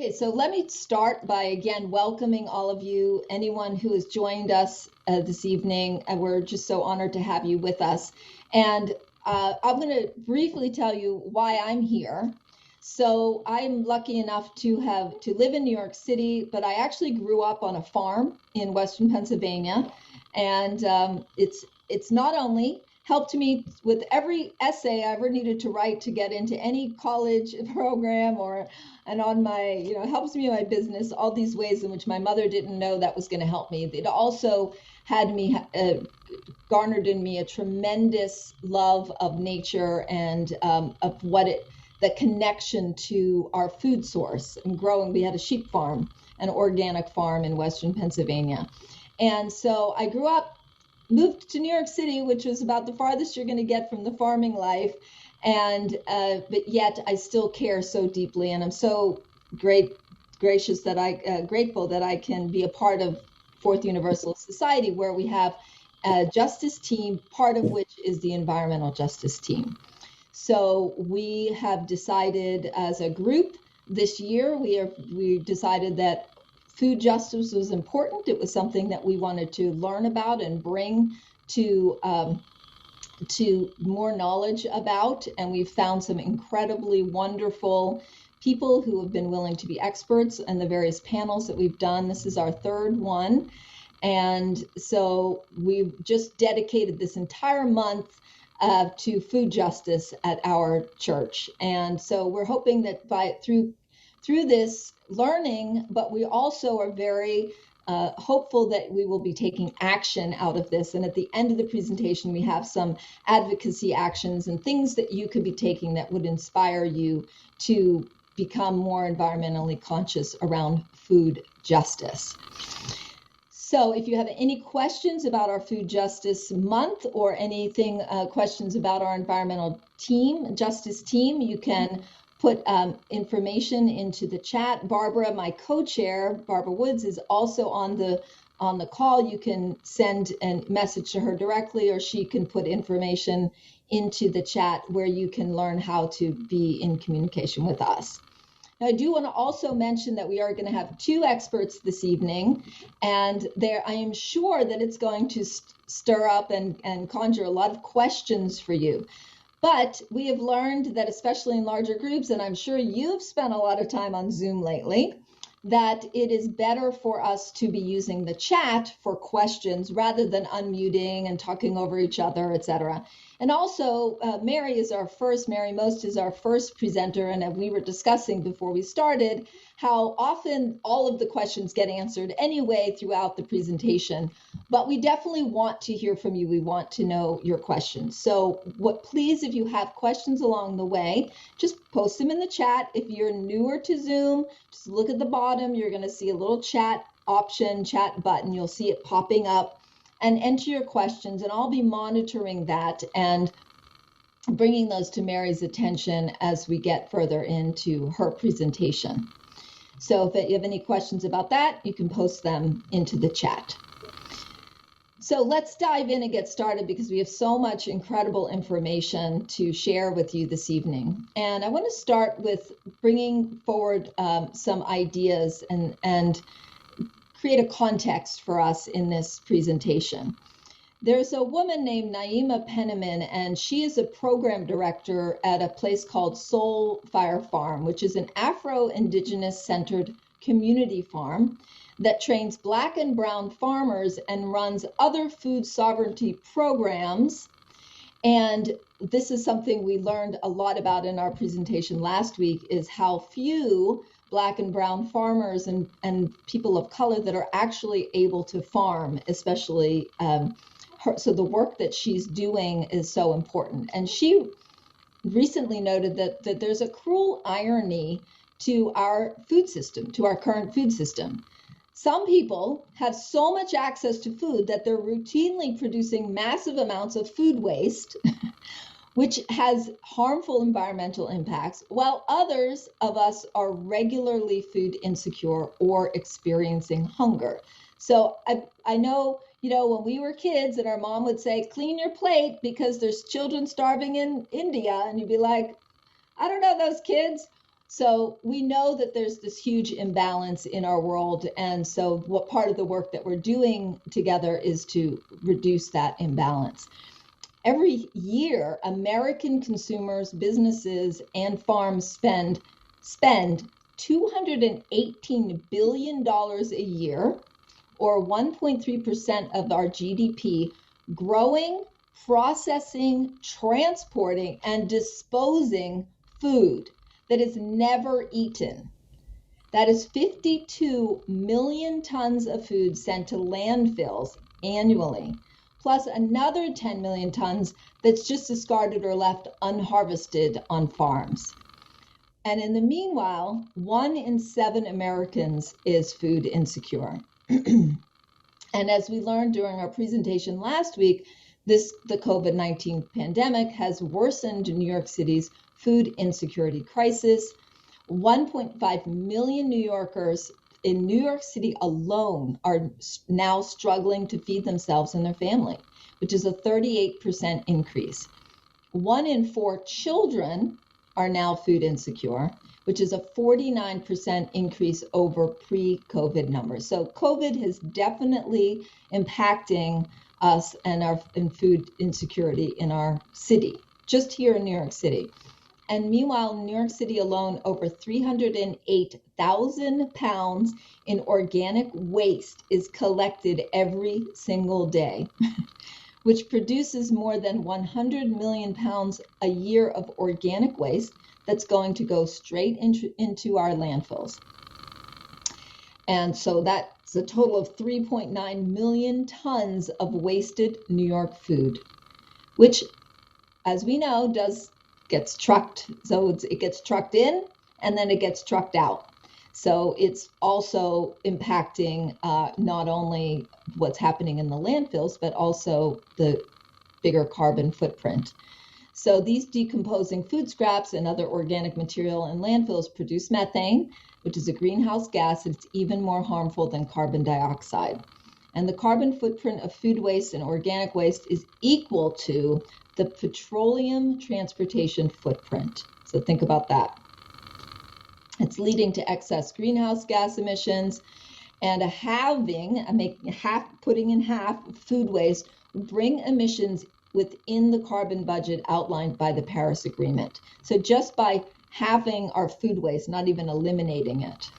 Okay, so let me start by again welcoming all of you, anyone who has joined us this evening, and we're just so honored to have you with us. And I'm going to briefly tell you why I'm here. So I'm lucky enough to live in New York City, but I actually grew up on a farm in Western Pennsylvania, and it's not only helped me with every essay I ever needed to write to get into any college program and on my, helps me in my business, all these ways in which my mother didn't know that was going to help me. It also had me, garnered in me a tremendous love of nature and of the connection to our food source and growing. We had a sheep farm, an organic farm in Western Pennsylvania. And so I grew up, moved to New York City, which was about the farthest you're going to get from the farming life. And but yet I still care so deeply, and I'm so grateful that I can be a part of Fourth Universalist Society, where we have a justice team, part of which is the environmental justice team. So we have decided as a group this year, we decided that food justice was important. It was something that we wanted to learn about and bring to more knowledge about, and we've found some incredibly wonderful people who have been willing to be experts in the various panels that we've done. This is our third one, and so we've just dedicated this entire month to food justice at our church. And so we're hoping that through this learning, but we also are very hopeful that we will be taking action out of this. And at the end of the presentation, we have some advocacy actions and things that you could be taking that would inspire you to become more environmentally conscious around food justice. So if you have any questions about our Food Justice Month or anything, questions about our environmental justice team, you can put information into the chat. Barbara, my co-chair, Barbara Woods, is also on the call. You can send a message to her directly, or she can put information into the chat where you can learn how to be in communication with us. Now, I do want to also mention that we are going to have two experts this evening, and I am sure that it's going to stir up and conjure a lot of questions for you. But we have learned that, especially in larger groups, and I'm sure you've spent a lot of time on Zoom lately, that it is better for us to be using the chat for questions rather than unmuting and talking over each other, et cetera. And also, Mary Most is our first presenter, and we were discussing before we started how often all of the questions get answered anyway throughout the presentation. But we definitely want to hear from you. We want to know your questions. So please, if you have questions along the way, just post them in the chat. If you're newer to Zoom, just look at the bottom. You're going to see a little chat option, chat button. You'll see it popping up. And enter your questions, and I'll be monitoring that and bringing those to Mary's attention as we get further into her presentation. So if you have any questions about that, you can post them into the chat. So let's dive in and get started, because we have so much incredible information to share with you this evening. And I want to start with bringing forward some ideas and create a context for us in this presentation. There's a woman named Nyc Penniman, and she is a program director at a place called Soul Fire Farm, which is an Afro-Indigenous centered community farm that trains Black and Brown farmers and runs other food sovereignty programs. And this is something we learned a lot about in our presentation last week, is how few Black and Brown farmers and people of color that are actually able to farm, especially so the work that she's doing is so important. And she recently noted that there's a cruel irony to our food system, to our current food system. Some people have so much access to food that they're routinely producing massive amounts of food waste, which has harmful environmental impacts, while others of us are regularly food insecure or experiencing hunger. So I know, when we were kids and our mom would say, clean your plate because there's children starving in India, and you'd be like, I don't know those kids. So we know that there's this huge imbalance in our world. And so what part of the work that we're doing together is to reduce that imbalance. Every year, American consumers, businesses, and farms spend $218 billion a year, or 1.3% of our GDP, growing, processing, transporting, and disposing food that is never eaten. That is 52 million tons of food sent to landfills annually, plus another 10 million tons that's just discarded or left unharvested on farms. And in the meanwhile, 1 in 7 Americans is food insecure. And as we learned during our presentation last week, the COVID-19 pandemic has worsened New York City's food insecurity crisis. 1.5 million New Yorkers in New York City alone are now struggling to feed themselves and their family, which is a 38% increase. 1 in 4 children are now food insecure, which is a 49% increase over pre-COVID numbers. So COVID is definitely impacting us and our food insecurity in our city, just here in New York City. And meanwhile, in New York City alone, over 308,000 pounds in organic waste is collected every single day, which produces more than 100 million pounds a year of organic waste that's going to go straight into our landfills. And so that's a total of 3.9 million tons of wasted New York food, which, as we know, gets trucked. So it gets trucked in and then it gets trucked out. So it's also impacting not only what's happening in the landfills, but also the bigger carbon footprint. So these decomposing food scraps and other organic material in landfills produce methane, which is a greenhouse gas that's even more harmful than carbon dioxide. And the carbon footprint of food waste and organic waste is equal to the petroleum transportation footprint. So think about that. It's leading to excess greenhouse gas emissions, and putting in half food waste will bring emissions within the carbon budget outlined by the Paris Agreement. So just by halving our food waste, not even eliminating it.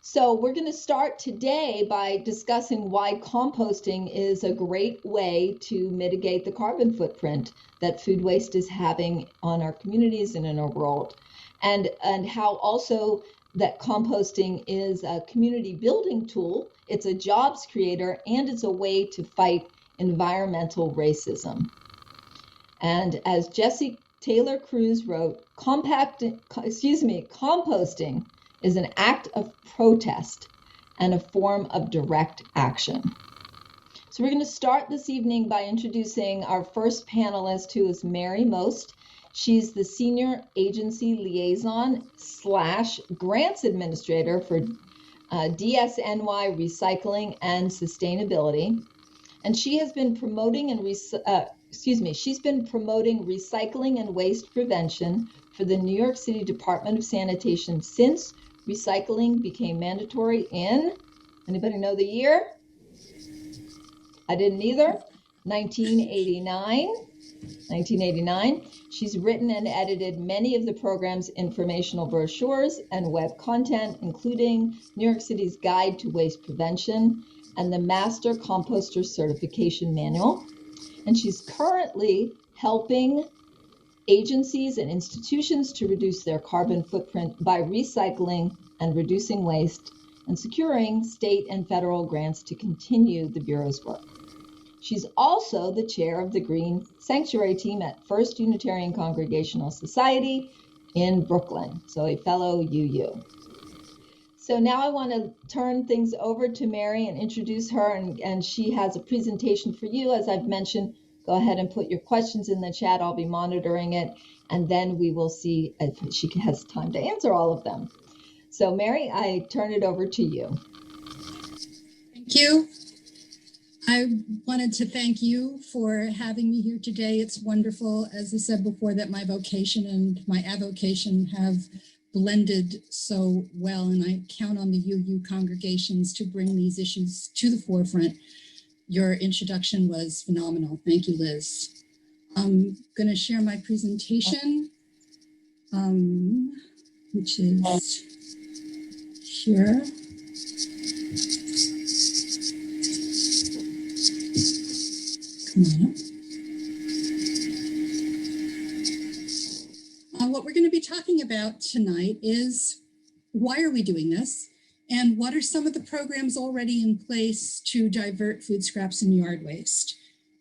So we're going to start today by discussing why composting is a great way to mitigate the carbon footprint that food waste is having on our communities and in our world, and how also that composting is a community building tool, it's a jobs creator, and it's a way to fight environmental racism. And as Jesse Taylor Cruz wrote, composting is an act of protest and a form of direct action. So we're going to start this evening by introducing our first panelist, who is Mary Most. She's the Senior Agency Liaison / Grants Administrator for DSNY Recycling and Sustainability. And she has been promoting recycling and waste prevention for the New York City Department of Sanitation since recycling became mandatory in, anybody know the year? I didn't either. 1989. She's written and edited many of the program's informational brochures and web content, including New York City's Guide to Waste Prevention and the Master Composter Certification Manual. And she's currently helping agencies and institutions to reduce their carbon footprint by recycling and reducing waste and securing state and federal grants to continue the Bureau's work. She's also the chair of the Green Sanctuary team at First Unitarian Congregational Society in Brooklyn, so a fellow UU. So now I want to turn things over to Mary and introduce her, and she has a presentation for you. As I've mentioned, go ahead and put your questions in the chat. I'll be monitoring it, and then we will see if she has time to answer all of them. So Mary, I turn it over to you. Thank you. I wanted to thank you for having me here today. It's wonderful, as I said before, that my vocation and my avocation have blended so well, and I count on the UU congregations to bring these issues to the forefront. Your introduction was phenomenal. Thank you, Liz. I'm going to share my presentation, which is here. Come on up. What we're going to be talking about tonight is why are we doing this? And what are some of the programs already in place to divert food scraps and yard waste,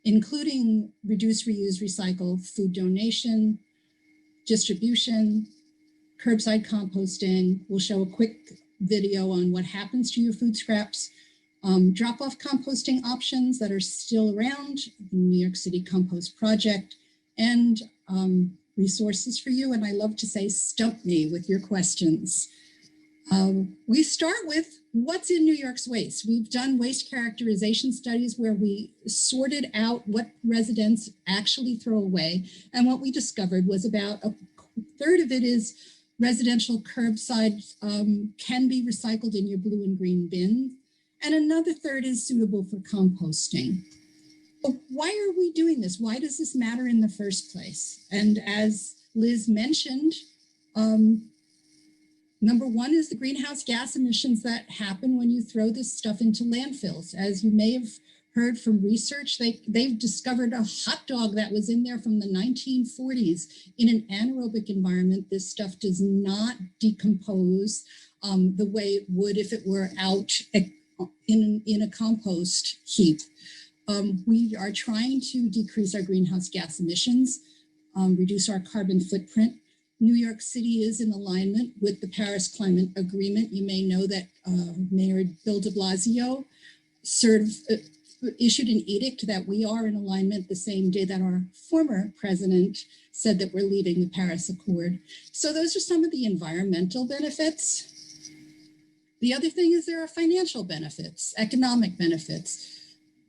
including reduce, reuse, recycle, food donation, distribution, curbside composting. We'll show a quick video on what happens to your food scraps, drop-off composting options that are still around, the New York City Compost Project, and resources for you. And I love to say, stump me with your questions. We start with what's in New York's waste. We've done waste characterization studies where we sorted out what residents actually throw away. And what we discovered was about a third of it is residential curbside, can be recycled in your blue and green bin. And another third is suitable for composting. But why are we doing this? Why does this matter in the first place? And as Liz mentioned, number one is the greenhouse gas emissions that happen when you throw this stuff into landfills. As you may have heard from research, they've discovered a hot dog that was in there from the 1940s in an anaerobic environment. This stuff does not decompose the way it would if it were out in a compost heap. We are trying to decrease our greenhouse gas emissions, reduce our carbon footprint. New York City is in alignment with the Paris Climate Agreement. You may know that Mayor Bill de Blasio issued an edict that we are in alignment the same day that our former president said that we're leaving the Paris Accord. So those are some of the environmental benefits. The other thing is there are financial benefits, economic benefits.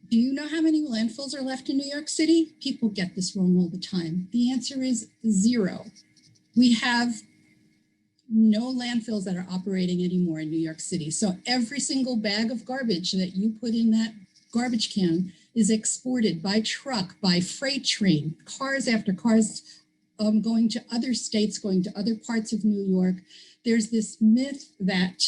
Do you know how many landfills are left in New York City? People get this wrong all the time. The answer is 0. We have no landfills that are operating anymore in New York City. So every single bag of garbage that you put in that garbage can is exported by truck, by freight train, cars after cars going to other states, going to other parts of New York. There's this myth that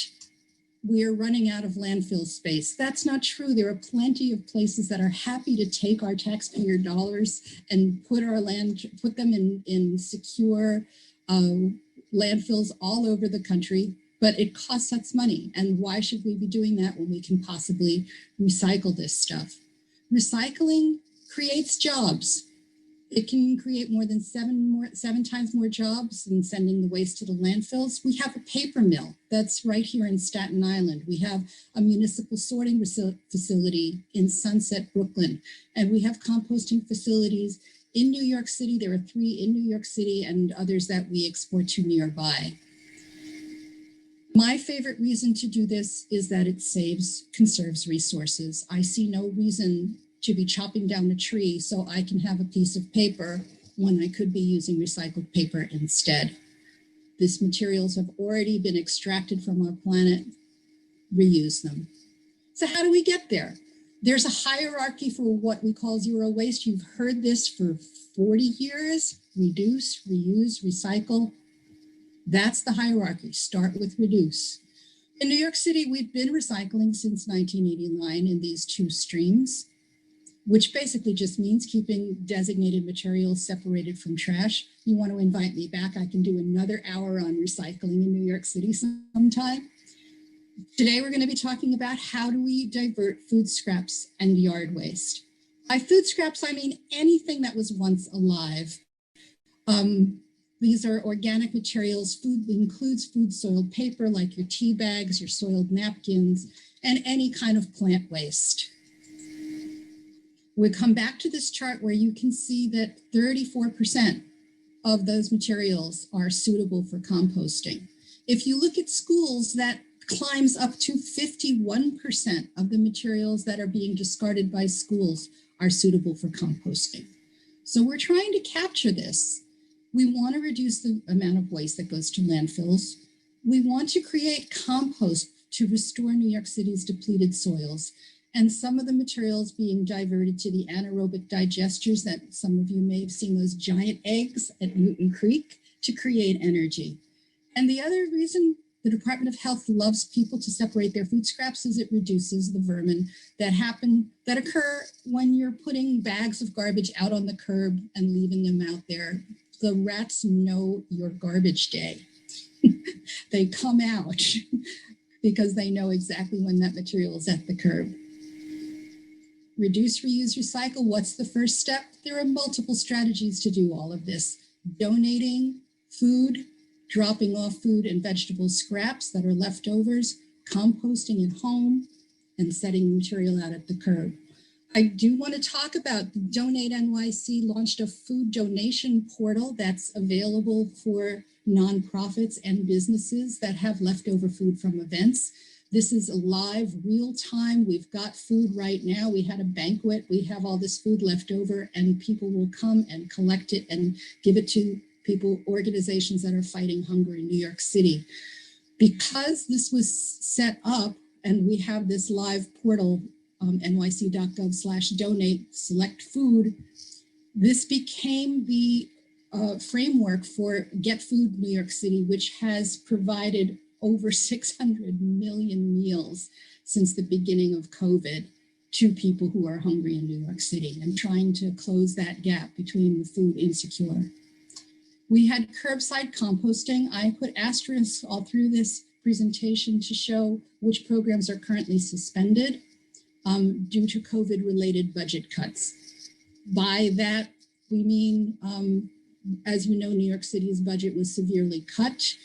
we're running out of landfill space. That's not true. There are plenty of places that are happy to take our taxpayer dollars and put them in secure landfills all over the country, but it costs us money. And why should we be doing that when we can possibly recycle this stuff? Recycling creates jobs. It can create more than seven times more jobs than sending the waste to the landfills. We have a paper mill that's right here in Staten Island. We have a municipal sorting facility in Sunset, Brooklyn. And we have composting facilities in New York City. There are 3 in New York City and others that we export to nearby. My favorite reason to do this is that it conserves resources. I see no reason to be chopping down a tree so I can have a piece of paper when I could be using recycled paper instead. These materials have already been extracted from our planet. Reuse them. So how do we get there? There's a hierarchy for what we call zero waste. You've heard this for 40 years. Reduce, reuse, recycle. That's the hierarchy. Start with reduce. In New York City, we've been recycling since 1989 in these 2 streams, which basically just means keeping designated materials separated from trash. You want to invite me back, I can do another hour on recycling in New York City sometime. Today, we're going to be talking about how do we divert food scraps and yard waste. By food scraps, I mean anything that was once alive. These are organic materials. Food includes food soiled paper like your tea bags, your soiled napkins, and any kind of plant waste. We come back to this chart where you can see that 34% of those materials are suitable for composting. If you look at schools, that climbs up to 51% of the materials that are being discarded by schools are suitable for composting. So we're trying to capture this. We want to reduce the amount of waste that goes to landfills. We want to create compost to restore New York City's depleted soils, and some of the materials being diverted to the anaerobic digesters that some of you may have seen, those giant eggs at Newton Creek, to create energy. And the other reason the Department of Health loves people to separate their food scraps is it reduces the vermin that occur when you're putting bags of garbage out on the curb and leaving them out there. The rats know your garbage day. They come out because they know exactly when that material is at the curb. Reduce, reuse, recycle. What's the first step? There are multiple strategies to do all of this. Donating food, dropping off food and vegetable scraps that are leftovers, composting at home, and setting material out at the curb. I do want to talk about Donate NYC launched a food donation portal that's available for nonprofits and businesses that have leftover food from events. This is live, real time. We've got food right now. We had a banquet. We have all this food left over, and people will come and collect it and give it to people, organizations that are fighting hunger in New York City. Because this was set up and we have this live portal, nyc.gov/donate select food, this became the framework for Get Food New York City, which has provided over 600 million meals since the beginning of COVID to people who are hungry in New York City, and trying to close that gap between the food insecure. We had curbside composting. I put asterisks all through this presentation to show which programs are currently suspended due to COVID-related budget cuts. By that, we mean, as you know, New York City's budget was severely cut.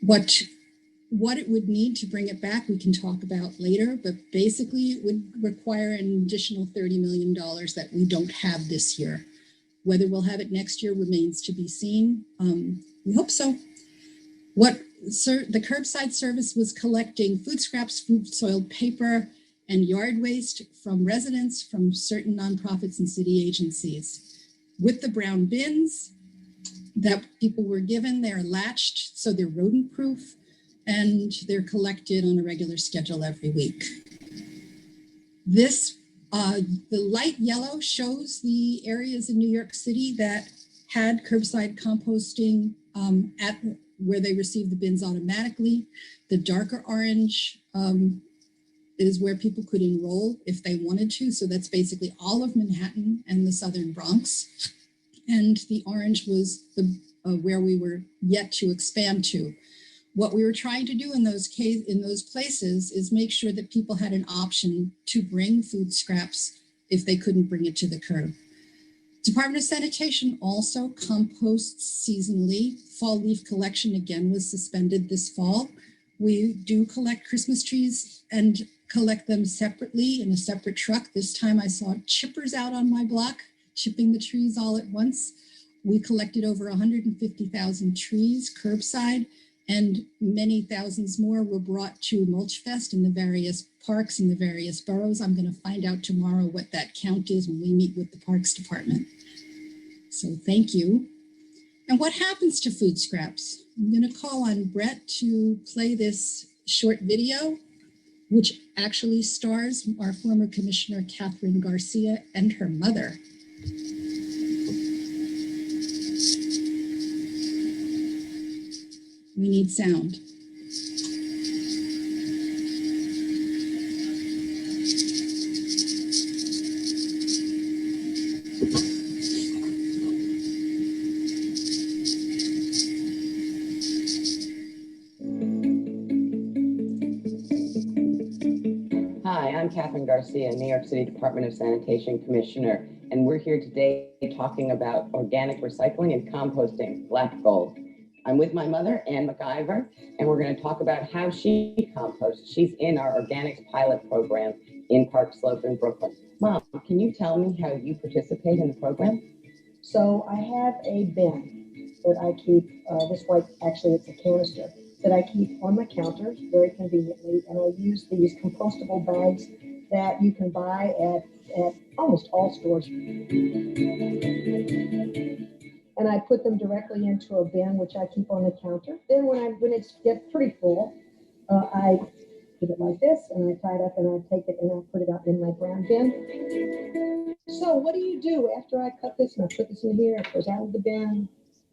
What it would need to bring it back, we can talk about later, but basically it would require an additional $30 million that we don't have this year. Whether we'll have it next year remains to be seen. We hope so. The curbside service was collecting food scraps, food soiled paper, and yard waste from residents, from certain nonprofits and city agencies. With the brown bins that people were given, they're latched, so they're rodent proof, and they're collected on a regular schedule every week. This, the light yellow shows the areas in New York City that had curbside composting at where they received the bins automatically. The darker orange is where people could enroll if they wanted to. So that's basically all of Manhattan and the Southern Bronx. And the orange was the where we were yet to expand to. What we were trying to do in those places is make sure that people had an option to bring food scraps if they couldn't bring it to the curb. Department of Sanitation also composts seasonally. Fall leaf collection again was suspended this fall. We do collect Christmas trees and collect them separately in a separate truck. This time I saw chippers out on my block, chipping the trees all at once. We collected over 150,000 trees curbside, and many thousands more were brought to Mulch Fest in the various parks in the various boroughs. I'm going to find out tomorrow what that count is when we meet with the Parks Department. So thank you. And what happens to food scraps? I'm going to call on Brett to play this short video, which actually stars our former Commissioner Catherine Garcia and her mother. We need sound. Hi, I'm Catherine Garcia, New York City Department of Sanitation Commissioner, and we're here today talking about organic recycling and composting, black gold. I'm with my mother, Ann McIver, and we're going to talk about how she composts. She's in our organics pilot program in Park Slope in Brooklyn. Mom, can you tell me how you participate in the program? So I have a bin that I keep, this white, actually it's a canister, that I keep on my counter very conveniently, and I use these compostable bags that you can buy at almost all stores. and I put them directly into a bin, which I keep on the counter. Then when it gets pretty full, I keep it like this, and I tie it up, and I take it and I put it out in my brown bin. So what do you do after I cut this and I put this in here? It goes out of the bin.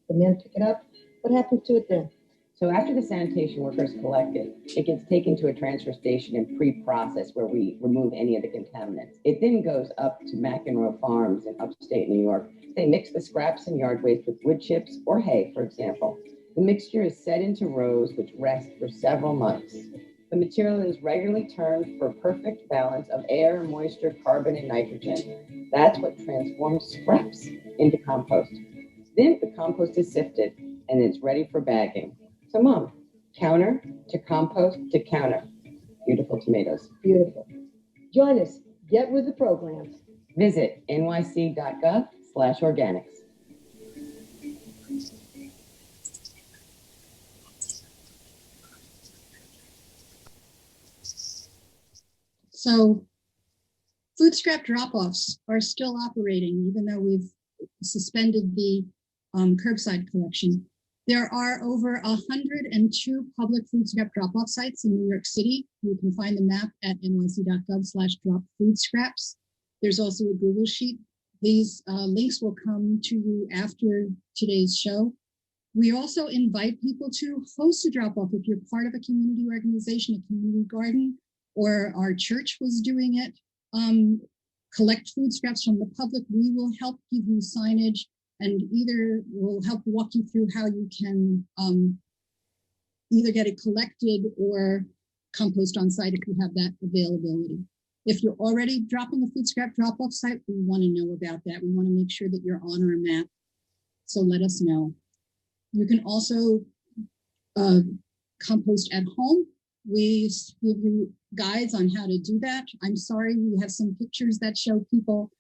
The men pick it up. What happens to it then? So after the sanitation workers collect it, it gets taken to a transfer station and pre-processed where we remove any of the contaminants. It then goes up to McEnroe Farms in upstate New York. They mix the scraps and yard waste with wood chips or hay, for example. The mixture is set into rows which rest for several months. The material is regularly turned for a perfect balance of air, moisture, carbon, and nitrogen. That's what transforms scraps into compost. Then the compost is sifted and it's ready for bagging. So, Mom, counter to compost to counter. Beautiful tomatoes. Beautiful. Join us. Get with the program. Visit nyc.gov/organics. So food scrap drop-offs are still operating, even though we've suspended the curbside collection. There are over 102 public food scrap drop-off sites in New York City. You can find the map at nyc.gov/drop-food-scraps. There's also a Google Sheet. These links will come to you after today's show. We also invite people to host a drop-off if you're part of a community organization, a community garden, or our church was doing it. Collect food scraps from the public. We will help give you signage, and either we'll help walk you through how you can either get it collected or compost on site if you have that availability. If you're already dropping a food scrap drop-off site, we want to know about that. We want to make sure that you're on our map. So let us know. You can also compost at home. We give you guides on how to do that. I'm sorry, we have some pictures that show people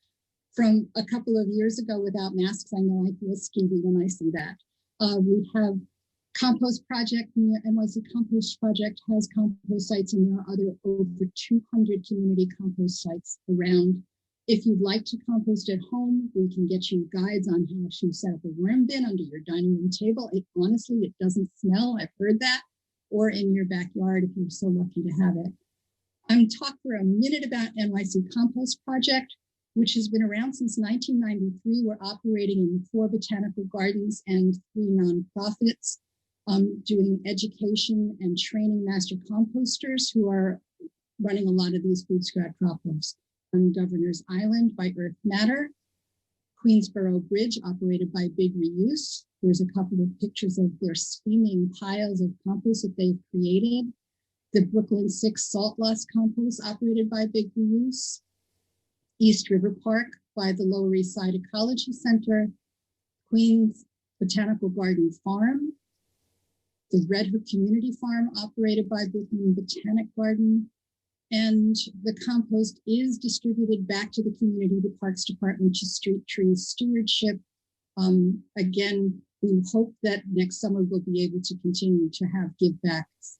from a couple of years ago without masks. I know I feel skeevy when I see that. We have Compost Project, the NYC Compost Project has compost sites, and there are over 200 community compost sites around. If you'd like to compost at home, we can get you guides on how to set up a worm bin under your dining room table. Honestly, it doesn't smell. I've heard that. Or in your backyard if you're so lucky to have it. I'm talk for a minute about NYC Compost Project, which has been around since 1993. We're operating in 4 botanical gardens and 3 nonprofits, doing education and training master composters who are running a lot of these food scrap drop-offs. On Governor's Island by Earth Matter, Queensboro Bridge operated by Big Reuse. There's a couple of pictures of their steaming piles of compost that they've created. The Brooklyn 6 Salt Loss Compost operated by Big Reuse. East River Park by the Lower East Side Ecology Center. Queens Botanical Garden Farm. The Red Hook Community Farm operated by Brooklyn Botanic Garden. And the compost is distributed back to the community, the Parks Department, to Street Tree Stewardship. Again, we hope that next summer we'll be able to continue to have givebacks.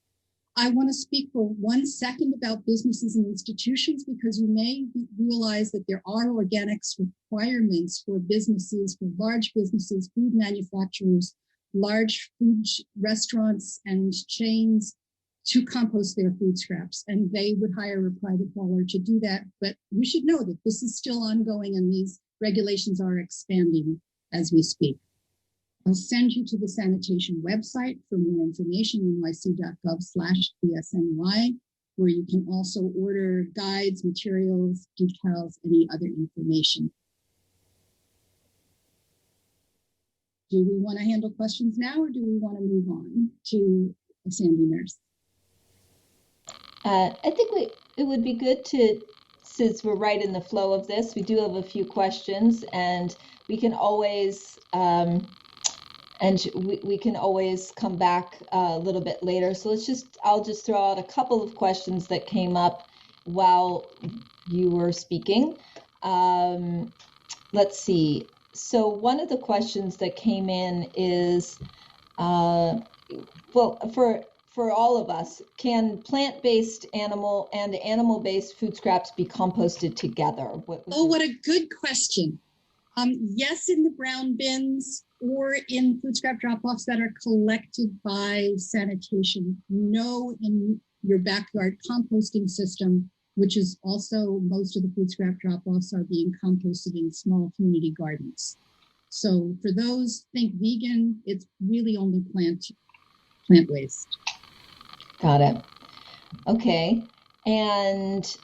I want to speak for 1 second about businesses and institutions, because you may realize that there are organics requirements for businesses, for large businesses, food manufacturers, large food restaurants and chains, to compost their food scraps, and they would hire a private hauler to do that. But you should know that this is still ongoing and these regulations are expanding as we speak. I'll send you to the sanitation website for more information, nyc.gov/BSNY, where you can also order guides, materials, decals, any other information. Do we want to handle questions now, or do we want to move on to Sandy Nurse? I think it would be good to, since we're right in the flow of this, we do have a few questions, and we can always we can always come back a little bit later. So I'll just throw out a couple of questions that came up while you were speaking. Let's see. So one of the questions that came in is, for all of us, can plant-based animal and animal-based food scraps be composted together? What a good question. Yes, in the brown bins or in food scrap drop-offs that are collected by sanitation. No, in your backyard composting system, which is also most of the food scrap drop-offs are being composted in small community gardens. So for those, think vegan, it's really only plant waste. Got it. Okay. And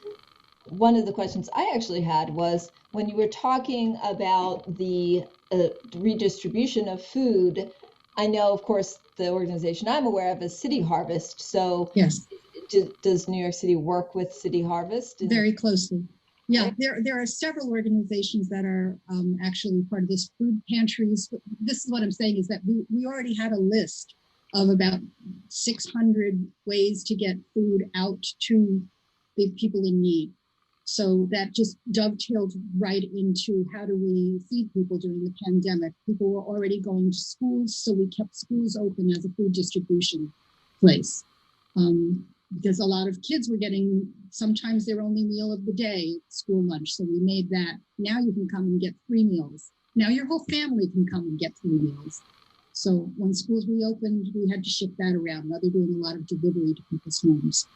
one of the questions I actually had was when you were talking about the redistribution of food, I know, of course, the organization I'm aware of is City Harvest. So yes, does New York City work with City Harvest? Very closely. Yeah, there are several organizations that are actually part of this. Food pantries. This is what I'm saying is that we already had a list of about 600 ways to get food out to the people in need. So that just dovetailed right into how do we feed people during the pandemic. People were already going to schools, so we kept schools open as a food distribution place. Because a lot of kids were getting sometimes their only meal of the day, school lunch. So we made that. Now you can come and get 3 meals. Now your whole family can come and get 3 meals. So when schools reopened, we had to ship that around. Now they're doing a lot of delivery to people's homes.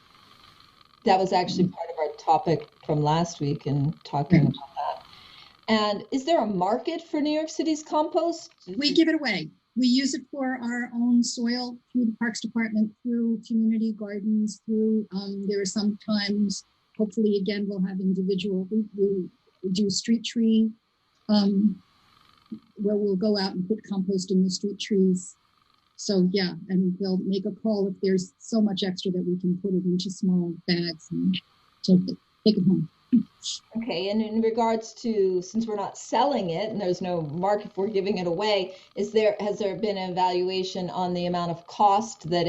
That was actually part of our topic from last week and talking about that. And is there a market for New York City's compost? We give it away. We use it for our own soil through the Parks Department, through community gardens, through, there are sometimes, hopefully again, we'll have individual, we do street tree, where we'll go out and put compost in the street trees. So yeah, and they'll make a call if there's so much extra that we can put it into small bags and take it home. Okay, and in regards to, since we're not selling it and there's no market for giving it away, has there been an evaluation on the amount of cost that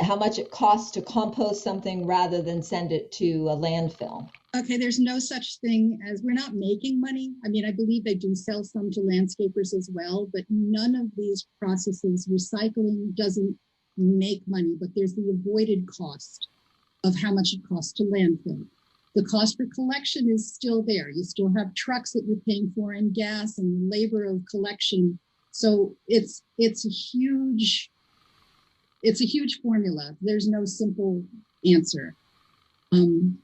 how much it costs to compost something rather than send it to a landfill? Okay, there's no such thing as, we're not making money. I mean, I believe they do sell some to landscapers as well, but none of these processes, recycling doesn't make money, but there's the avoided cost of how much it costs to landfill. The cost for collection is still there. You still have trucks that you're paying for and gas and labor of collection. So it's a huge formula. There's no simple answer. I'm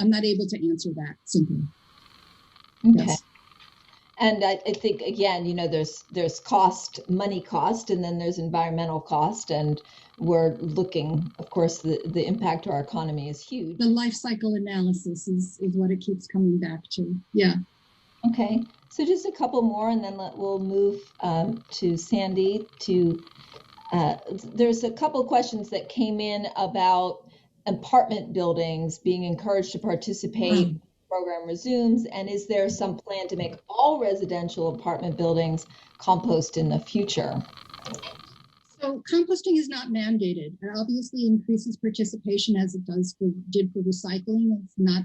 not able to answer that simply. Okay. Yes. And I think, again, there's money cost, and then there's environmental cost. And we're looking, of course, the impact to our economy is huge. The life cycle analysis is what it keeps coming back to. Yeah. Okay. So just a couple more, and then we'll move to Sandy. There's a couple of questions that came in about apartment buildings being encouraged to participate. Program resumes, and is there some plan to make all residential apartment buildings compost in the future? So composting is not mandated. It obviously increases participation as it did for recycling. It's not.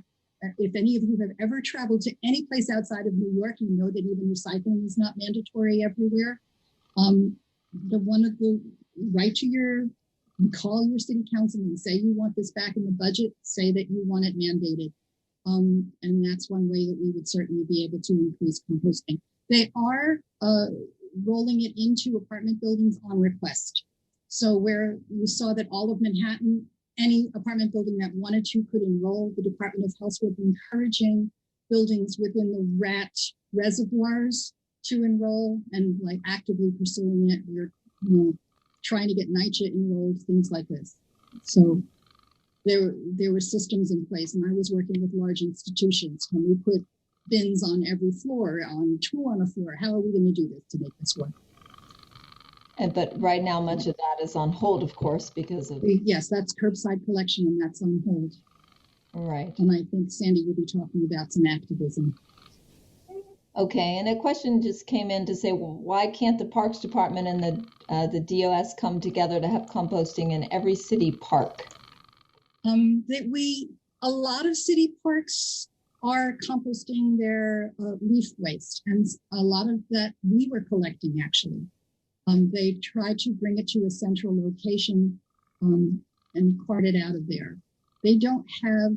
If any of you have ever traveled to any place outside of New York, you know that even recycling is not mandatory everywhere. Call your city councilman, say you want this back in the budget, say that you want it mandated. And that's one way that we would certainly be able to increase composting. They are rolling it into apartment buildings on request. So where you saw that all of Manhattan, any apartment building that wanted to could enroll, the Department of Health would be encouraging buildings within the RAT reservoirs to enroll and like actively pursuing it. We're trying to get NYCH enrolled, things like this. So there were systems in place, and I was working with large institutions. When we put bins on every floor, on 2 on a floor, how are we going to do this to make this work? But right now, much of that is on hold, of course, because of... Yes, that's curbside collection, and that's on hold. Right. And I think Sandy will be talking about some activism. Okay, and a question just came in to say, well, why can't the Parks Department and the DOS come together to have composting in every city park? A lot of city parks are composting their leaf waste, and a lot of that we were collecting actually. They try to bring it to a central location and cart it out of there. They don't have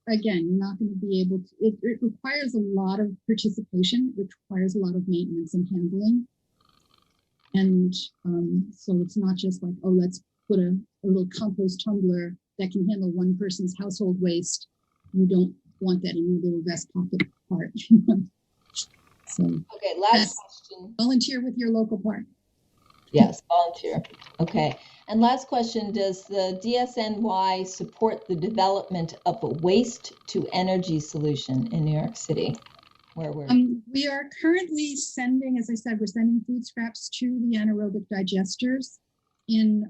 again, you're not going to be able to, it requires a lot of participation, it requires a lot of maintenance and handling. And so it's not just like, oh, let's put a little compost tumbler that can handle one person's household waste. You don't want that in your little vest pocket part. So Okay, last question. Volunteer with your local park. Yes, volunteer. Okay. And last question, does the DSNY support the development of a waste to energy solution in New York City? We are currently sending, as I said, we're sending food scraps to the anaerobic digesters in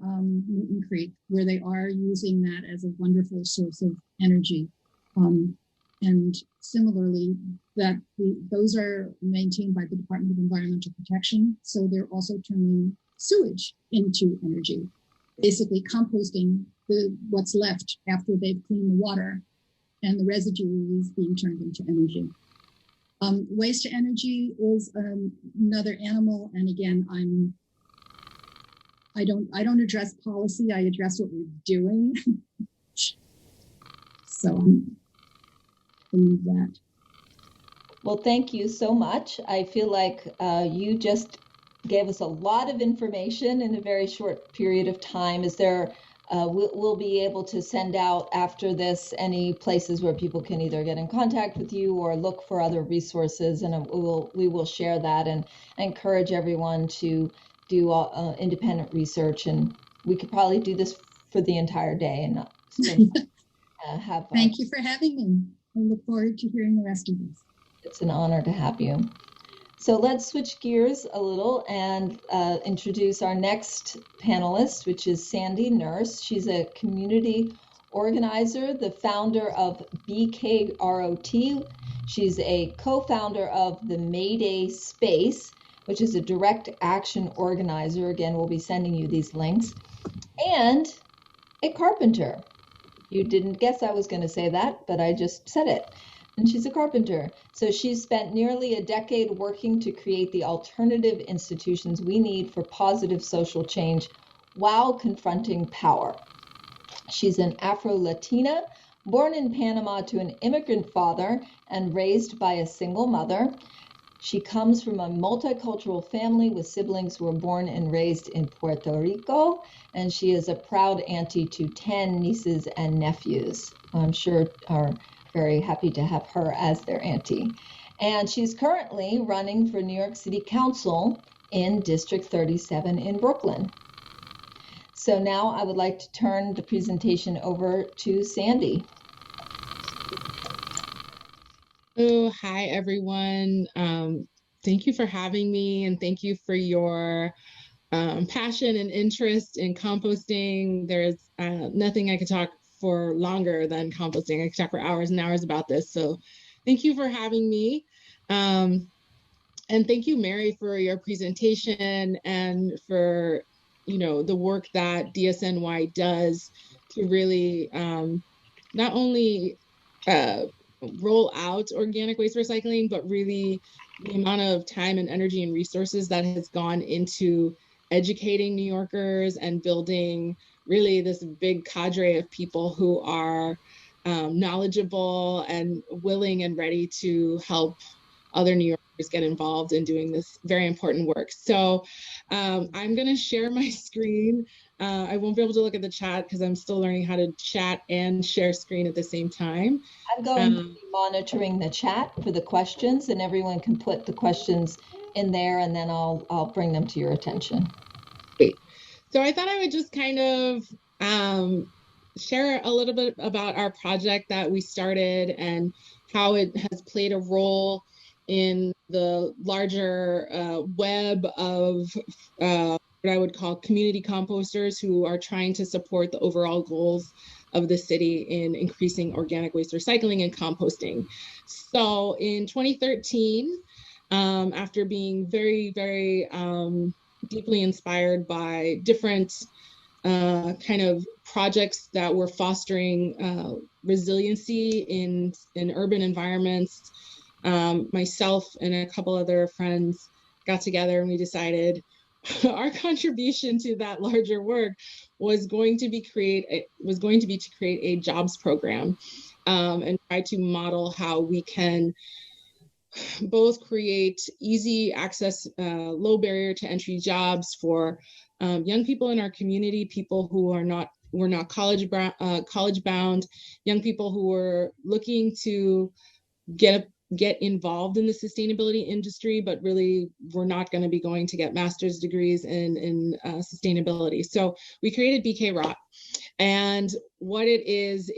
Newton Creek, where they are using that as a wonderful source of energy. And similarly, those are maintained by the Department of Environmental Protection. So they're also turning sewage into energy, basically composting what's left after they've cleaned the water, and the residue is being turned into energy. Waste to energy is another animal, and again, I don't address policy. I address what we're doing. So I need that. Well, thank you so much. I feel like you just gave us a lot of information in a very short period of time. Is there? We'll be able to send out after this any places where people can either get in contact with you or look for other resources, and we will share that and encourage everyone to do independent research. And we could probably do this for the entire day and not have. Thank you for having me. I look forward to hearing the rest of this. It's an honor to have you. So let's switch gears a little and introduce our next panelist, which is Sandy Nurse. She's a community organizer, the founder of BKROT. She's a co-founder of the Mayday Space, which is a direct action organizer. Again, we'll be sending you these links. And a carpenter. You didn't guess I was going to say that, but I just said it. And she's a carpenter. So she's spent nearly a decade working to create the alternative institutions we need for positive social change while confronting power. She's an Afro-Latina, born in Panama to an immigrant father and raised by a single mother. She comes from a multicultural family with siblings who were born and raised in Puerto Rico, and she is a proud auntie to 10 nieces and nephews. I'm sure are very happy to have her as their auntie. And she's currently running for New York City Council in District 37 in Brooklyn. So now I would like to turn the presentation over to Sandy. Oh, hi, everyone. Thank you for having me, and thank you for your passion and interest in composting. There's nothing I could talk for longer than composting. I could talk for hours and hours about this. So thank you for having me. And thank you, Mary, for your presentation and for, the work that DSNY does to really not only roll out organic waste recycling, but really the amount of time and energy and resources that has gone into educating New Yorkers and building really this big cadre of people who are knowledgeable and willing and ready to help other New Yorkers get involved in doing this very important work. So I'm going to share my screen. I won't be able to look at the chat because I'm still learning how to chat and share screen at the same time. I'm going to be monitoring the chat for the questions, and everyone can put the questions in there, and then I'll bring them to your attention. Great. So I thought I would just kind of share a little bit about our project that we started and how it has played a role in the larger web of what I would call community composters who are trying to support the overall goals of the city in increasing organic waste recycling and composting. So in 2013, after being very, very deeply inspired by different kind of projects that were fostering resiliency in urban environments, myself and a couple other friends got together and we decided our contribution to that larger work was going to be to create a jobs program. and try to model how we can both create easy access, low barrier to entry jobs for young people in our community, people who were not college bound, young people who were looking to get involved in the sustainability industry, but really we're not going to be going to get master's degrees in sustainability. So we created BK Rock, and what it is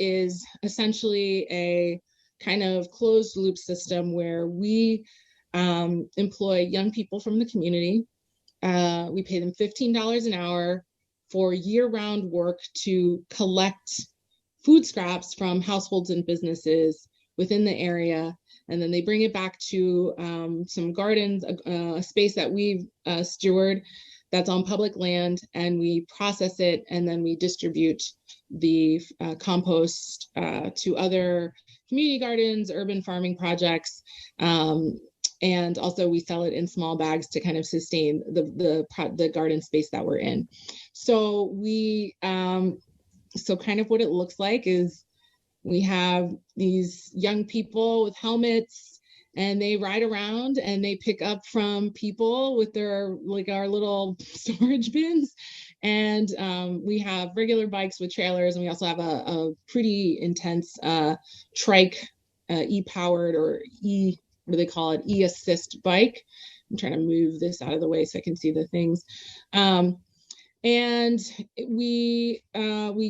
essentially a kind of closed loop system where we employ young people from the community. We pay them $15 an hour for year-round work to collect food scraps from households and businesses within the area. And then they bring it back to some gardens, a space that we've steward that's on public land, and we process it, and then we distribute the compost to other community gardens, urban farming projects, and also we sell it in small bags to kind of sustain the garden space that we're in. So so kind of what it looks like is we have these young people with helmets, and they ride around and they pick up from people with their, like, our little storage bins. And we have regular bikes with trailers, and we also have a pretty intense trike, e-powered, or what do they call it? E-assist bike. I'm trying to move this out of the way so I can see the things. And we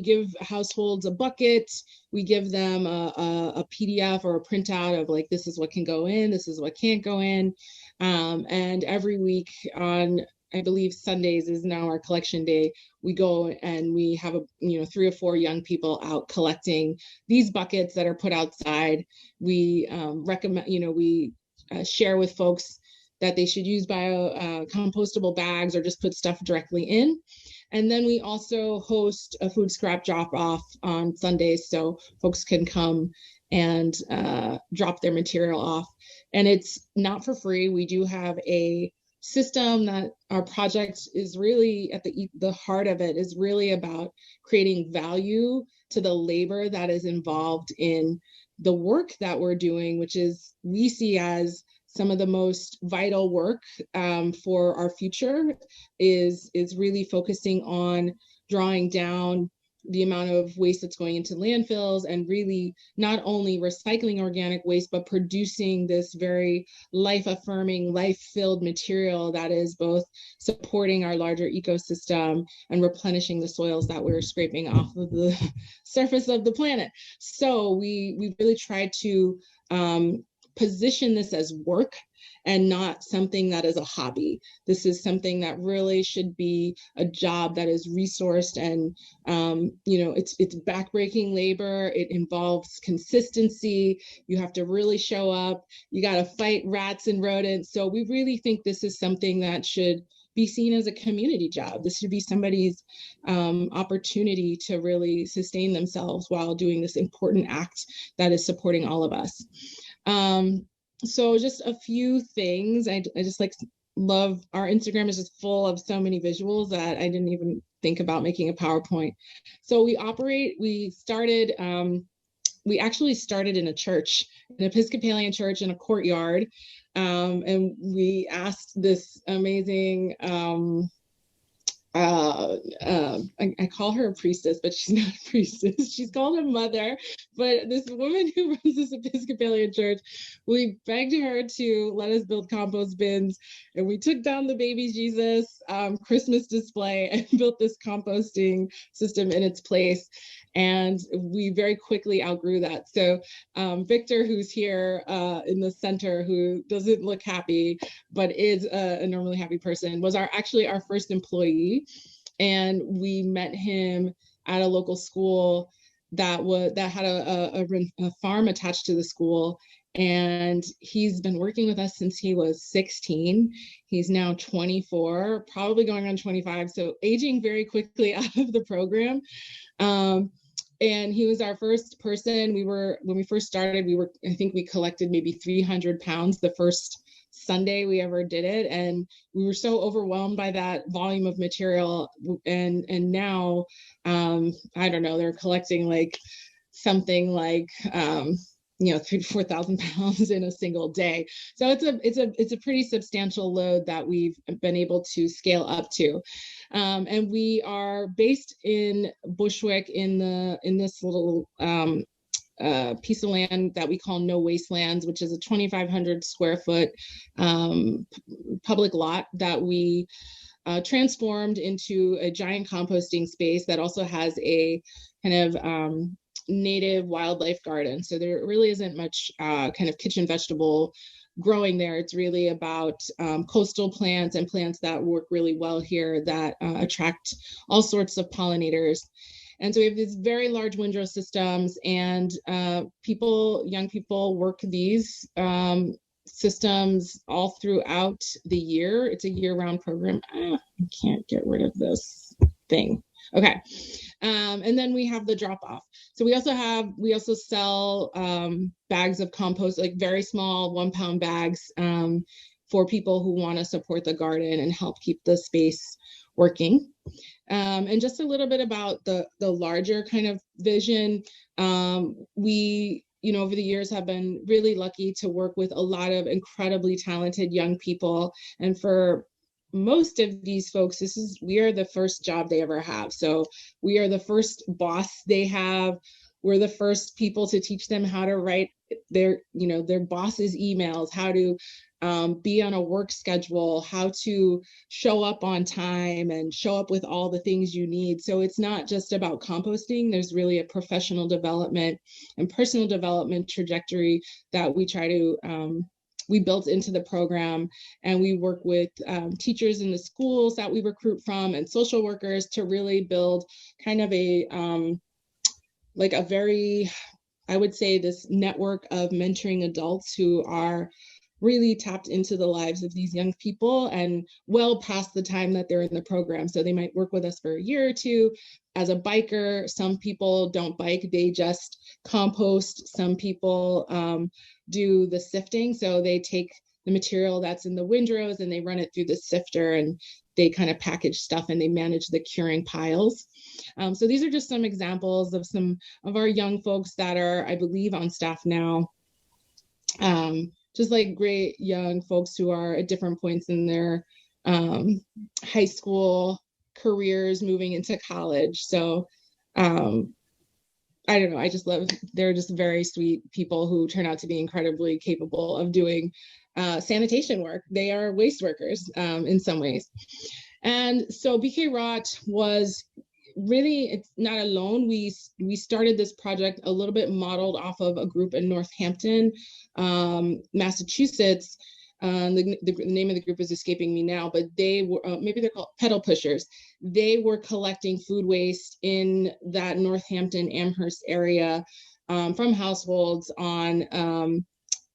give households a bucket. We give them a PDF or a printout of, like, this is what can go in, this is what can't go in. And every week on, I believe Sundays is now our collection day, we go and we have 3 or 4 young people out collecting these buckets that are put outside. We recommend, we share with folks that they should use compostable bags or just put stuff directly in. And then we also host a food scrap drop off on Sundays, so folks can come and drop their material off. And it's not for free. We do have a system that our project is really at the heart of it is really about creating value to the labor that is involved in the work that we're doing, which is we see as some of the most vital work for our future is really focusing on drawing down the amount of waste that's going into landfills, and really not only recycling organic waste, but producing this very life-affirming, life-filled material that is both supporting our larger ecosystem and replenishing the soils that we're scraping off of the surface of the planet. So we really try to position this as work and not something that is a hobby. This is something that really should be a job that is resourced, and it's backbreaking labor. It involves consistency. You have to really show up. You got to fight rats and rodents. So we really think this is something that should be seen as a community job. This should be somebody's opportunity to really sustain themselves while doing this important act that is supporting all of us. So just a few things. I just love our Instagram is just full of so many visuals that I didn't even think about making a PowerPoint. So we actually started in a church, an Episcopalian church in a courtyard. And we asked this amazing, I call her a priestess, but she's not a priestess. She's called a mother. But this woman who runs this Episcopalian church, we begged her to let us build compost bins, and we took down the baby Jesus Christmas display and built this composting system in its place. And we very quickly outgrew that. So Victor, who's here in the center, who doesn't look happy, but is a normally happy person, was actually our first employee. And we met him at a local school that had a farm attached to the school. And he's been working with us since he was 16. He's now 24, probably going on 25. So aging very quickly out of the program. And he was our first person. When we first started, I think we collected maybe 300 pounds the first Sunday we ever did it. And we were so overwhelmed by that volume of material. And now, I don't know, they're collecting like something like, 3,000 to 4,000 pounds in a single day. So it's a pretty substantial load that we've been able to scale up to. And we are based in Bushwick in this little piece of land that we call No Wastelands, which is a 2,500 square foot public lot that we transformed into a giant composting space that also has a kind of native wildlife garden. So there really isn't much kind of kitchen vegetable growing there. It's really about coastal plants and plants that work really well here that attract all sorts of pollinators. And so we have these very large windrow systems, and young people work these systems all throughout the year. It's a year-round program. I can't get rid of this thing. Okay. And then we have the drop-off. So we also sell bags of compost, like very small 1 pound bags for people who want to support the garden and help keep the space working. And just a little bit about the larger kind of vision. We, over the years have been really lucky to work with a lot of incredibly talented young people. And for most of these folks, we are the first job they ever have. So we are the first boss they have. We're the first people to teach them how to write their boss's emails, how to be on a work schedule, how to show up on time and show up with all the things you need. So it's not just about composting. There's really a professional development and personal development trajectory that we try to we built into the program, and we work with teachers in the schools that we recruit from and social workers to really build kind of a very, I would say, this network of mentoring adults who are really tapped into the lives of these young people and well past the time that they're in the program. So they might work with us for a year or two as a biker. Some people don't bike, they just compost. Some people do the sifting. So they take the material that's in the windrows and they run it through the sifter, and they kind of package stuff and they manage the curing piles. So these are just some examples of some of our young folks that are, I believe, on staff now. Just like great young folks who are at different points in their high school careers, moving into college. So I don't know, I just love, they're just very sweet people who turn out to be incredibly capable of doing sanitation work. They are waste workers in some ways. And so BK Rot was really, it's not alone. We started this project a little bit modeled off of a group in Northampton, Massachusetts. The name of the group is escaping me now, but they were, maybe they're called pedal pushers. They were collecting food waste in that Northampton, Amherst area from households on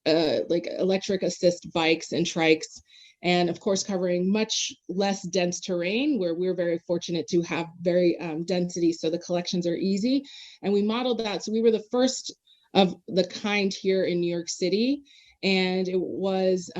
like electric assist bikes and trikes. And of course, covering much less dense terrain, where we're very fortunate to have very density, so the collections are easy. And we modeled that. So we were the first of the kind here in New York City. And it was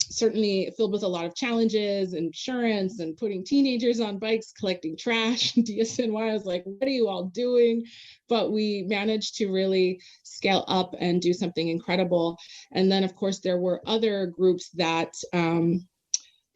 certainly filled with a lot of challenges, insurance, and putting teenagers on bikes, collecting trash. DSNY was like, what are you all doing? But we managed to really scale up and do something incredible. And then, of course, there were other groups that kind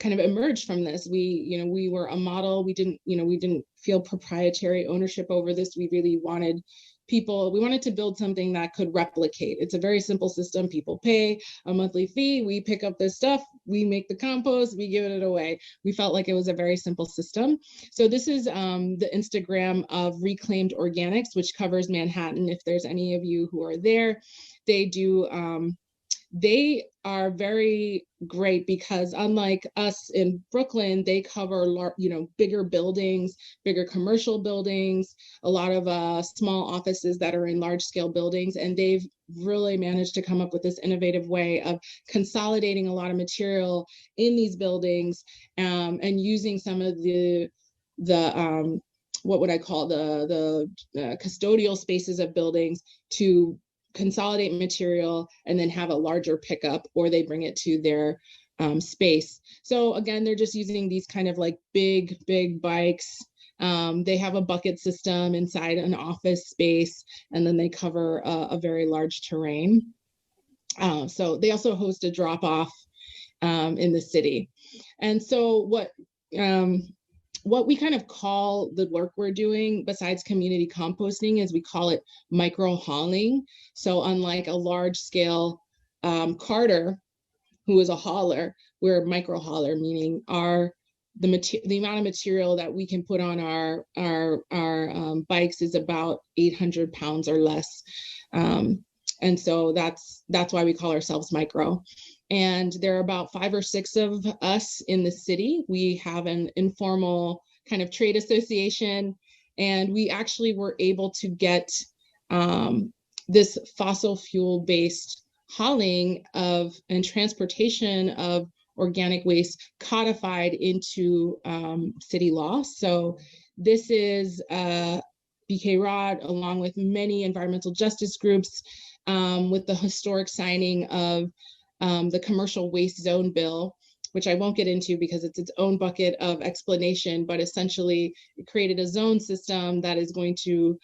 of emerged from this. We were a model. We didn't feel proprietary ownership over this. We really wanted we wanted to build something that could replicate. It's a very simple system. People pay a monthly fee. We pick up this stuff. We make the compost. We give it away. We felt like it was a very simple system. So this is the Instagram of Reclaimed Organics, which covers Manhattan. If there's any of you who are there, they are very great because unlike us in Brooklyn, they cover bigger buildings, bigger commercial buildings, a lot of small offices that are in large scale buildings. And they've really managed to come up with this innovative way of consolidating a lot of material in these buildings and using some of the what would I call the custodial spaces of buildings to consolidate material and then have a larger pickup, or they bring it to their space. So again, they're just using these kind of like big bikes, They have a bucket system inside an office space, and then they cover a very large terrain. So they also host a drop-off in the city. And so what we kind of call the work we're doing besides community composting is we call it micro hauling. So unlike a large scale carter who is a hauler, we're a micro hauler, meaning the amount of material that we can put on our bikes is about 800 pounds or less. And so that's why we call ourselves micro. And there are about 5 or 6 of us in the city. We have an informal kind of trade association, and we actually were able to get this fossil fuel based hauling and transportation of organic waste codified into city law. So this is BK Rod, along with many environmental justice groups, with the historic signing of the commercial waste zone bill, which I won't get into because it's its own bucket of explanation, but essentially it created a zone system that is going to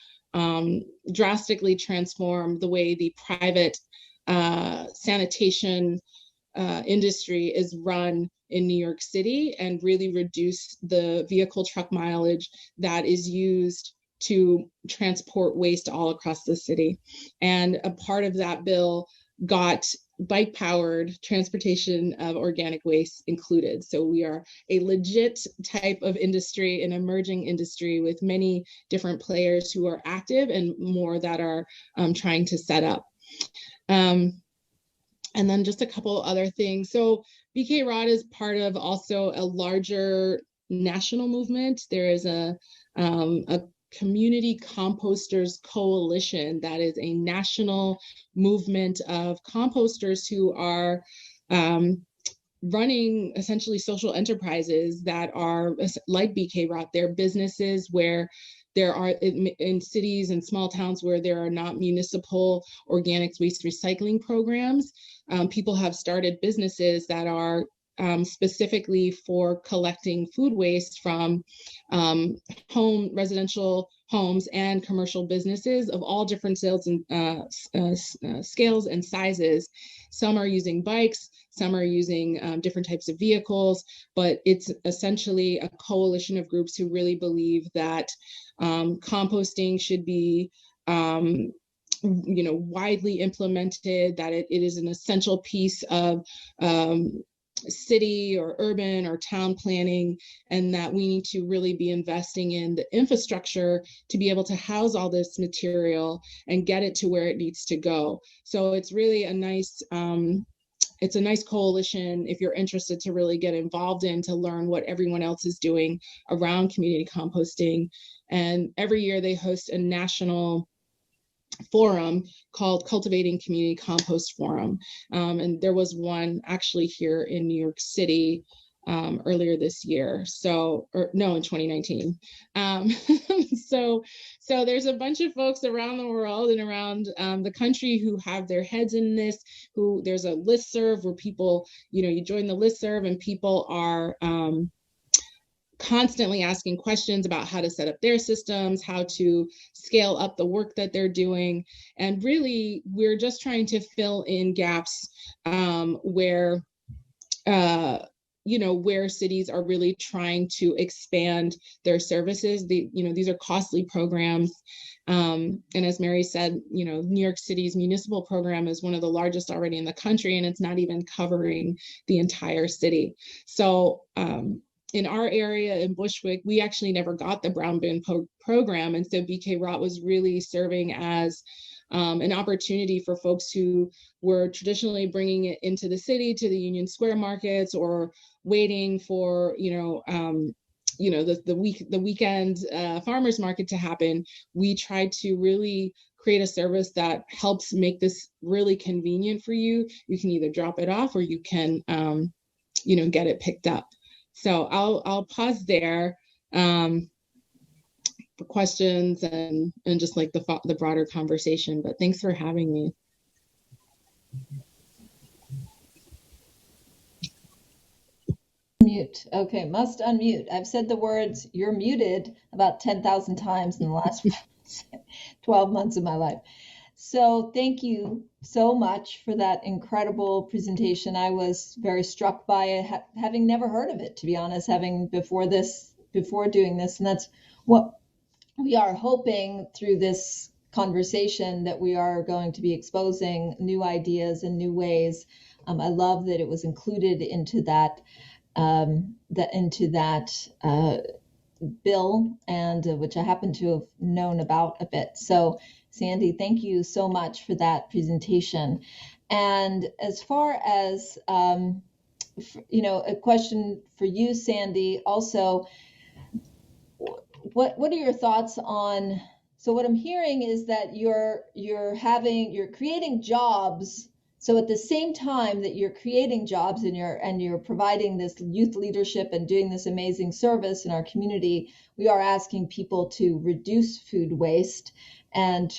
drastically transform the way the private sanitation industry is run in New York City, and really reduce the vehicle truck mileage that is used to transport waste all across the city. And a part of that bill got bike-powered transportation of organic waste included. So we are a legit type of industry, an emerging industry with many different players who are active and more that are trying to set up. And then just a couple other things. So BK Rod is part of also a larger national movement. There is a Community Composters Coalition that is a national movement of composters who are running essentially social enterprises that are like BK Rod. They're businesses where there are in cities and small towns where there are not municipal organic waste recycling programs. People have started businesses that are specifically for collecting food waste from residential homes and commercial businesses of all different sales and scales and sizes. Some are using bikes, some are using different types of vehicles, but it's essentially a coalition of groups who really believe that composting should be widely implemented, that it is an essential piece of city or urban or town planning, and that we need to really be investing in the infrastructure to be able to house all this material and get it to where it needs to go. So it's really a nice coalition if you're interested to really get involved in, to learn what everyone else is doing around community composting. And every year they host a national forum called Cultivating Community Compost Forum. And there was one actually here in New York City earlier this year. In 2019. So there's a bunch of folks around the world and around the country who have their heads in this, there's a listserv where people, you join the listserv and people are constantly asking questions about how to set up their systems, how to scale up the work that they're doing. And really, we're just trying to fill in gaps where cities are really trying to expand their services. These are costly programs. And as Mary said, New York City's municipal program is one of the largest already in the country, and it's not even covering the entire city. So in our area in Bushwick, we actually never got the brown bin program. And so BK Rot was really serving as an opportunity for folks who were traditionally bringing it into the city to the Union Square markets, or waiting for, the weekend farmers market to happen. We tried to really create a service that helps make this really convenient for you. You can either drop it off or you can, get it picked up. So I'll pause there for questions and just like the broader conversation, but thanks for having me. unmute. Okay, must unmute. I've said the words "you're muted" about 10,000 times in the last 12 months of my life. So thank you so much for that incredible presentation. I was very struck by it, having never heard of it, to be honest, before doing this. And that's what we are hoping through this conversation, that we are going to be exposing new ideas and new ways. I love that it was included into that bill, and which I happen to have known about a bit. So Sandy, thank you so much for that presentation. And as far as, a question for you, Sandy, also, what are your thoughts on, so what I'm hearing is that you're creating jobs. So at the same time that you're creating jobs and you're providing this youth leadership and doing this amazing service in our community, we are asking people to reduce food waste and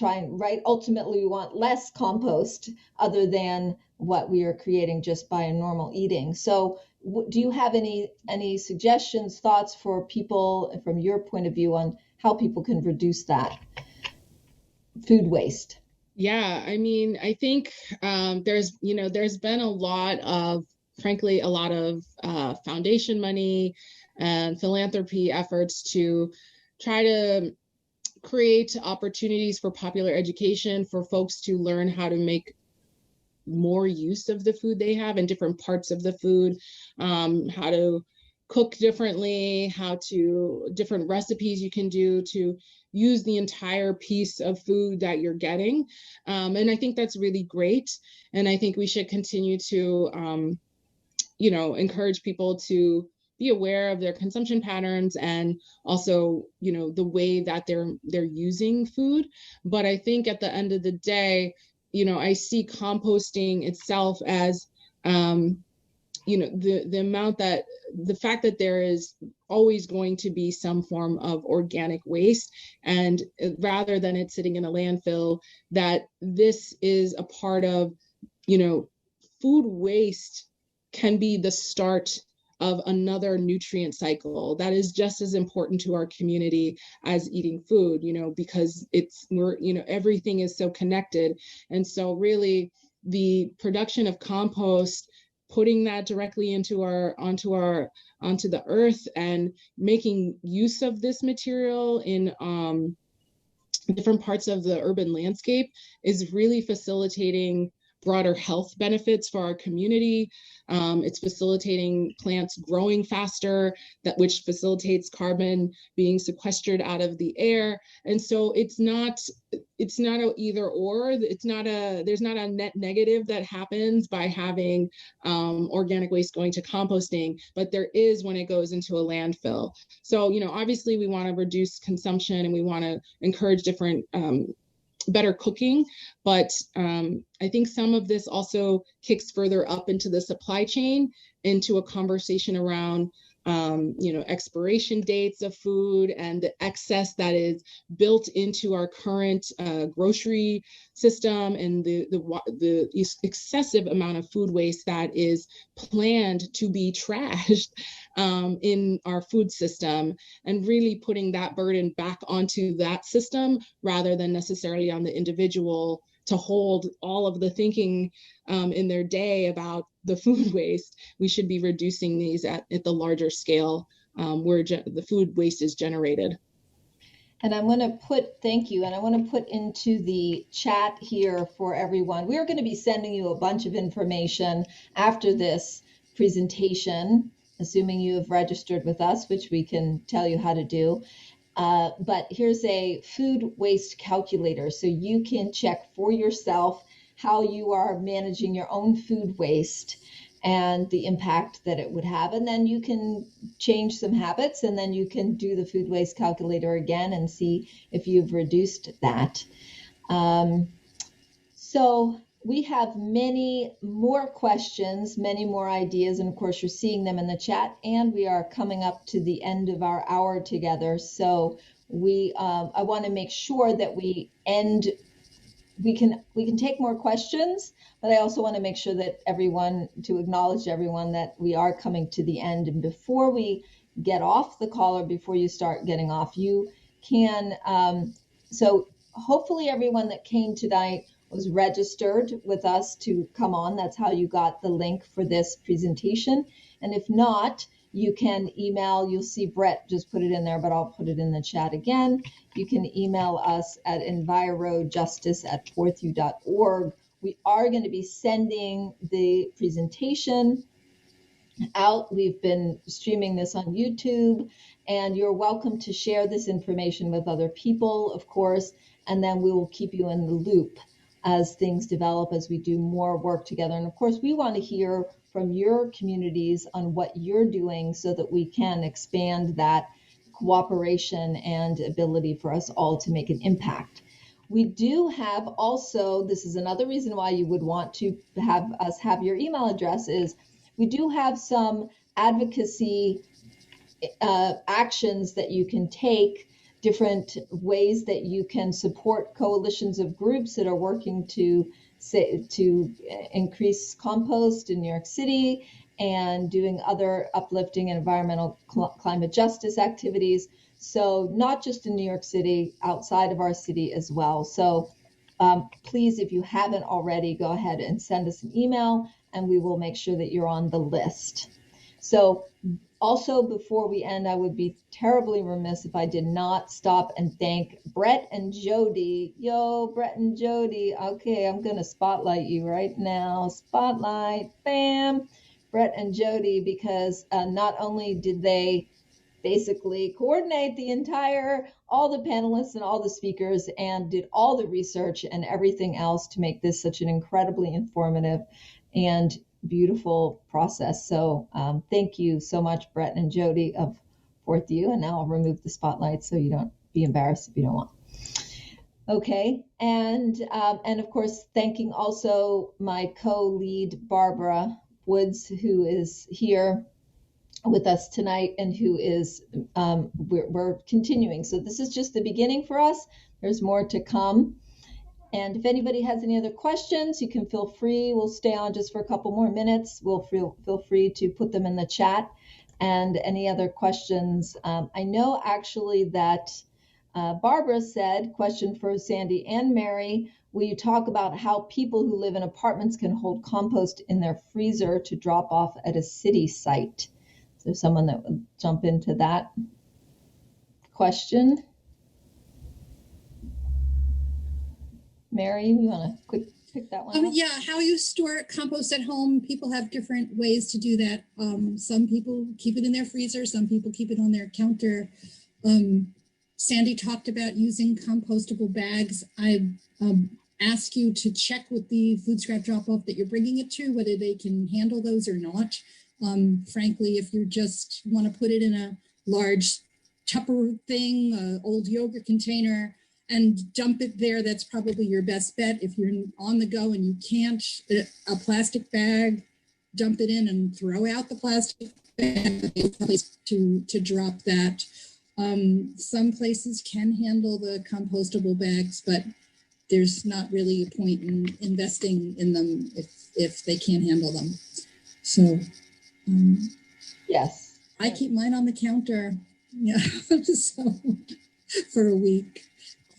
ultimately we want less compost other than what we are creating just by a normal eating. So do you have any suggestions, thoughts for people from your point of view on how people can reduce that food waste? Yeah, I mean, I think there's been a lot of foundation money and philanthropy efforts to try to create opportunities for popular education for folks to learn how to make more use of the food they have and different parts of the food, how to cook differently, different recipes you can do to use the entire piece of food that you're getting. And I think that's really great. And I think we should continue to, encourage people to be aware of their consumption patterns and also, the way that they're using food. But I think at the end of the day, I see composting itself as, the fact that there is always going to be some form of organic waste, and rather than it sitting in a landfill, that this is a part of, food waste can be the start of another nutrient cycle that is just as important to our community as eating food, because everything is so connected. And so really the production of compost, putting that directly onto the earth and making use of this material in different parts of the urban landscape is really facilitating broader health benefits for our community. It's facilitating plants growing faster, which facilitates carbon being sequestered out of the air. And so it's not a either or. There's not a net negative that happens by having organic waste going to composting, but there is when it goes into a landfill. So, obviously we want to reduce consumption and we want to encourage different better cooking, but I think some of this also kicks further up into the supply chain, into a conversation around expiration dates of food and the excess that is built into our current grocery system, and the excessive amount of food waste that is planned to be trashed in our food system, and really putting that burden back onto that system rather than necessarily on the individual to hold all of the thinking in their day about the food waste. We should be reducing these at the larger scale where the food waste is generated. And thank you. And I want to put into the chat here for everyone. We're going to be sending you a bunch of information after this presentation, assuming you have registered with us, which we can tell you how to do. But here's a food waste calculator, so you can check for yourself how you are managing your own food waste and the impact that it would have. And then you can change some habits, and then you can do the food waste calculator again and see if you've reduced that. So we have many more questions, many more ideas, and of course you're seeing them in the chat, and we are coming up to the end of our hour together. So I want to make sure that we end we can take more questions, but I also want to make sure that to acknowledge everyone that we are coming to the end. And before we get off the call, or before you start getting off, you can, so hopefully everyone that came tonight was registered with us to come on. That's how you got the link for this presentation. And if not, you can email, you'll see Brett just put it in there, but I'll put it in the chat again. You can email us at envirojustice@fourthu.org. We are going to be sending the presentation out. We've been streaming this on YouTube, and you're welcome to share this information with other people, of course, and then we will keep you in the loop as things develop, as we do more work together. And of course, we want to hear from your communities on what you're doing so that we can expand that cooperation and ability for us all to make an impact. We do have also, this is another reason why you would want to have us have your email address, is we do have some advocacy actions that you can take, different ways that you can support coalitions of groups that are working to increase compost in New York City and doing other uplifting and environmental climate justice activities. So not just in New York City, outside of our city as well. So please, if you haven't already, go ahead and send us an email and we will make sure that you're on the list. So also, before we end, I would be terribly remiss if I did not stop and thank Brett and Jody. Yo, Brett and Jody. Okay, I'm going to spotlight you right now. Spotlight, bam. Brett and Jody, because not only did they basically coordinate all the panelists and all the speakers and did all the research and everything else to make this such an incredibly informative and beautiful process. So thank you so much, Brett and Jody of Fourth U. And now I'll remove the spotlight so you don't be embarrassed if you don't want. Okay, and of course, thanking also my co-lead, Barbara Woods, who is here with us tonight and who is, we're continuing. So this is just the beginning for us. There's more to come. And if anybody has any other questions, you can feel free. We'll stay on just for a couple more minutes. We'll feel free to put them in the chat. And any other questions, I know actually that Barbara said, question for Sandy and Mary, will you talk about how people who live in apartments can hold compost in their freezer to drop off at a city site? Is there someone that would jump into that question? Mary, you want to quick pick that one up? Yeah, how you store compost at home. People have different ways to do that. Some people keep it in their freezer. Some people keep it on their counter. Sandy talked about using compostable bags. I ask you to check with the food scrap drop-off that you're bringing it to, whether they can handle those or not. Frankly, if you just want to put it in a large Tupper thing, old yogurt container, and dump it there, that's probably your best bet. If you're on the go and you can't, a plastic bag, dump it in and throw out the plastic bag to drop that. Some places can handle the compostable bags, but there's not really a point in investing in them if they can't handle them. So yes, I keep mine on the counter, yeah, so for a week.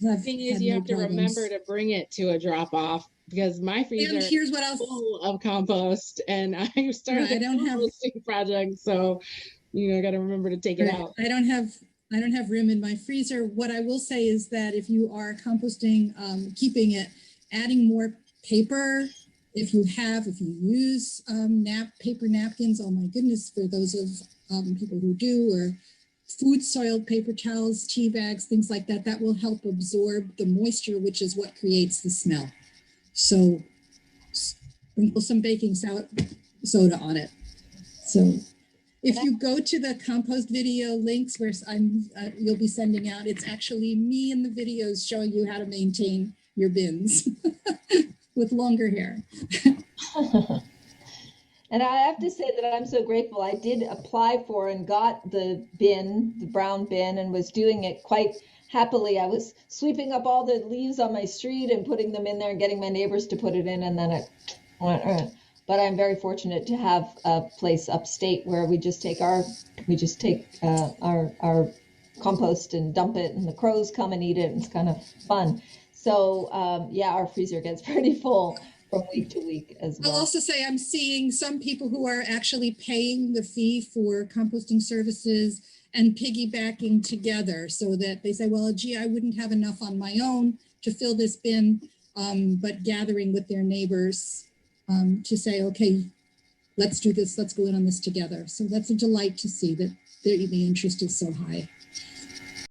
The thing is, you have to remember to bring it to a drop-off because my freezer is full of compost, and I started a composting project, so I got to remember to take it out. I don't have room in my freezer. What I will say is that if you are composting, keeping it, adding more paper. If you use paper napkins, oh my goodness, for those of people who do, or food soiled paper towels, tea bags, things like that, that will help absorb the moisture, which is what creates the smell. So sprinkle some baking soda on it. So if you go to the compost video links where you'll be sending out, it's actually me in the videos showing you how to maintain your bins with longer hair. And I have to say that I'm so grateful. I did apply for and got the bin, the brown bin, and was doing it quite happily. I was sweeping up all the leaves on my street and putting them in there and getting my neighbors to put it in, and then it went. But I'm very fortunate to have a place upstate where we just take our compost and dump it, and the crows come and eat it, and it's kind of fun. So yeah, our freezer gets pretty full from week to week as well. I'll also say I'm seeing some people who are actually paying the fee for composting services and piggybacking together, so that they say, well, gee, I wouldn't have enough on my own to fill this bin, but gathering with their neighbors to say, okay, let's do this, let's go in on this together. So that's a delight to see that the interest is so high.